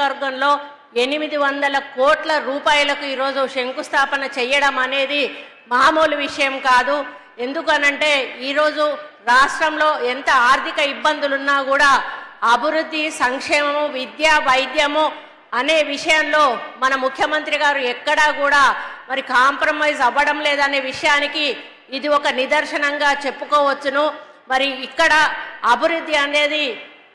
నియోజకవర్గంలో 800 కోట్ల రూపాయలకు ఈరోజు శంకుస్థాపన చేయడం అనేది మామూలు విషయం కాదు. ఎందుకనంటే ఈరోజు రాష్ట్రంలో ఎంత ఆర్థిక ఇబ్బందులున్నా కూడా అభివృద్ధి, సంక్షేమము, విద్య, వైద్యము అనే విషయంలో మన ముఖ్యమంత్రి గారు ఎక్కడా కూడా మరి కాంప్రమైజ్ అవ్వడం లేదనే విషయానికి ఇది ఒక నిదర్శనంగా చెప్పుకోవచ్చును. మరి ఇక్కడ అభివృద్ధి అనేది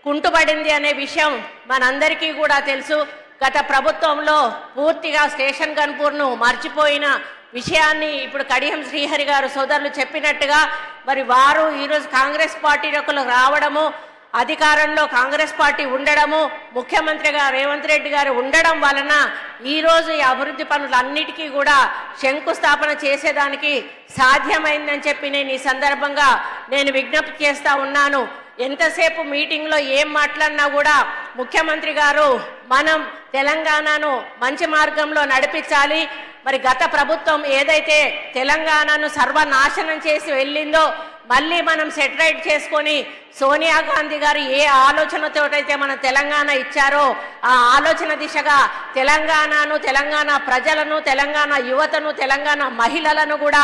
కుంటుపడింది అనే విషయం మనందరికీ కూడా తెలుసు. గత ప్రభుత్వంలో పూర్తిగా స్టేషన్ గన్పూర్ను మర్చిపోయిన విషయాన్ని ఇప్పుడు కడియం శ్రీహరి గారు సోదరులు చెప్పినట్టుగా మరి వారు ఈరోజు కాంగ్రెస్ పార్టీలోకి రావడము, అధికారంలో కాంగ్రెస్ పార్టీ ఉండడము, ముఖ్యమంత్రిగా రేవంత్ రెడ్డి గారు ఉండడం వలన ఈరోజు ఈ అభివృద్ధి పనులన్నిటికీ కూడా శంకుస్థాపన చేసేదానికి సాధ్యమైందని చెప్పి నేను ఈ సందర్భంగా విజ్ఞప్తి చేస్తూ ఉన్నాను. ఎంతసేపు మీటింగ్లో ఏం మాట్లాడినా కూడా ముఖ్యమంత్రి గారు మనం తెలంగాణను మంచి మార్గంలో నడిపించాలి, మరి గత ప్రభుత్వం ఏదైతే తెలంగాణను సర్వనాశనం చేసి వెళ్ళిందో మళ్ళీ మనం సెటరైట్ చేసుకొని సోనియా గాంధీ గారు ఏ ఆలోచనతోటైతే మన తెలంగాణ ఇచ్చారో ఆ ఆలోచన దిశగా తెలంగాణను, తెలంగాణ ప్రజలను, తెలంగాణ యువతను, తెలంగాణ మహిళలను కూడా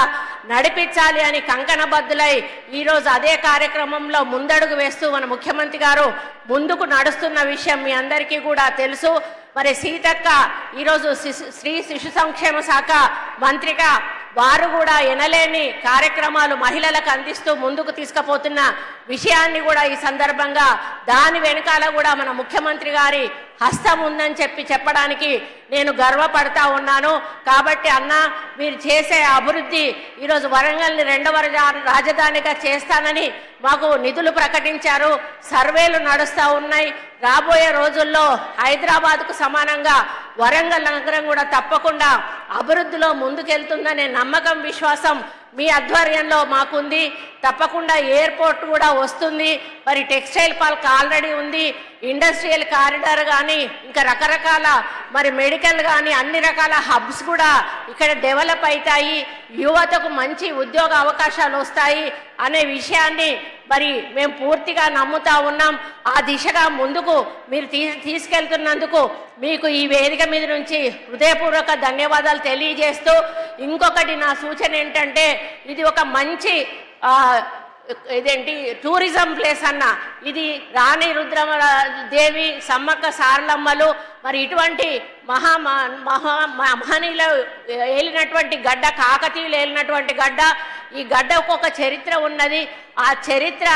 నడిపించాలి అని కంకణబద్దులై ఈరోజు అదే కార్యక్రమంలో ముందడుగు వేస్తూ మన ముఖ్యమంత్రి గారు ముందుకు నడుస్తున్న విషయం మీ అందరికీ కూడా తెలుసు. మరి సీతక్క ఈరోజు స్త్రీ శిశు సంక్షేమ శాఖ మంత్రిగా వారు కూడా ఎనలేని కార్యక్రమాలు మహిళలకు అందిస్తూ ముందుకు తీసుకుపోతున్న విషయాన్ని కూడా ఈ సందర్భంగా దాని వెనకాల కూడా మన ముఖ్యమంత్రి గారి హస్తం ఉందని చెప్పడానికి నేను గర్వపడతా ఉన్నాను. కాబట్టి అన్న, మీరు చేసే అభివృద్ధి ఈరోజు వరంగల్ని 2వ రాజధానిగా చేస్తానని మాకు నిధులు ప్రకటించారు, సర్వేలు నడుస్తూ ఉన్నాయి. రాబోయే రోజుల్లో హైదరాబాద్కు సమానంగా వరంగల్ నగరం కూడా తప్పకుండా అభివృద్ధిలో ముందుకెళ్తుందనే నమ్మకం, విశ్వాసం మీ ఆధ్వర్యంలో మాకుంది. తప్పకుండా ఎయిర్పోర్ట్ కూడా వస్తుంది. మరి టెక్స్టైల్ పార్క్ ఆల్రెడీ ఉంది, ఇండస్ట్రియల్ కారిడార్ కానీ ఇంకా రకరకాల మరి మెడికల్ కానీ అన్ని రకాల హబ్స్ కూడా ఇక్కడ డెవలప్ అవుతాయి, యువతకు మంచి ఉద్యోగ అవకాశాలు వస్తాయి అనే విషయాన్ని మరి మేము పూర్తిగా నమ్ముతా ఉన్నాం. ఆ దిశగా ముందుకు మీరు తీసుకెళ్తున్నందుకు మీకు ఈ వేదిక మీద నుంచి హృదయపూర్వక ధన్యవాదాలు తెలియజేస్తూ, ఇంకొకటి నా సూచన ఏంటంటే ఇది ఒక మంచి టూరిజం ప్లేస్ అన్న. ఇది రాణి రుద్రమదేవి, సమ్మక్క సారలమ్మలు మరి ఇటువంటి మహనీయులు ఏలినటువంటి గడ్డ, కాకతీయులు ఏలినటువంటి గడ్డ. ఈ గడ్డకు ఒక చరిత్ర ఉన్నది. ఆ చరిత్ర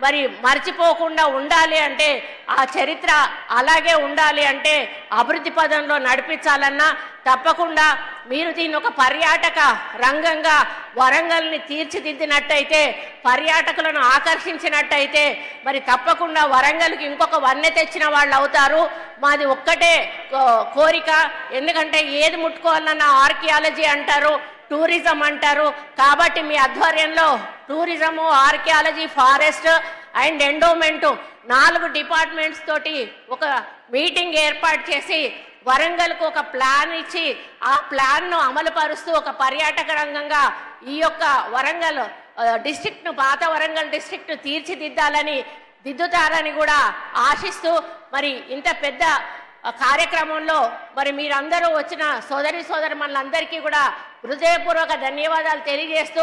మరి మర్చిపోకుండా ఉండాలి అంటే, ఆ చరిత్ర అలాగే ఉండాలి అంటే అభివృద్ధి పదంలో నడిపించాలన్నా తప్పకుండా మీరు దీన్ని ఒక పర్యాటక రంగంగా వరంగల్ని తీర్చిదిద్దినట్టయితే, పర్యాటకులను ఆకర్షించినట్టయితే మరి తప్పకుండా వరంగల్కి ఇంకొక వన్నె తెచ్చిన వాళ్ళు అవుతారు. మాది ఒక్కటే కోరిక. ఎందుకంటే ఏది ముట్టుకోవాలన్నా ఆర్కియాలజీ అంటారు, టూరిజం అంటారు. కాబట్టి మీ ఆధ్వర్యంలో tourism, archaeology, forest and endowment 4 departments తోటి ఒక మీటింగ్ ఏర్పాటు చేసి వరంగల్కు ఒక ప్లాన్ ఇచ్చి ఆ ప్లాన్ను అమలు పరుస్తూ ఒక పర్యాటక రంగంగా ఈ యొక్క వరంగల్ డిస్ట్రిక్ట్ను, పాత వరంగల్ డిస్ట్రిక్ట్ దిద్దుతారని కూడా ఆశిస్తూ మరి ఇంత పెద్ద కార్యక్రమంలో మరి మీరందరూ వచ్చిన సోదరి సోదరులందరికీ కూడా హృదయపూర్వక ధన్యవాదాలు తెలియజేస్తూ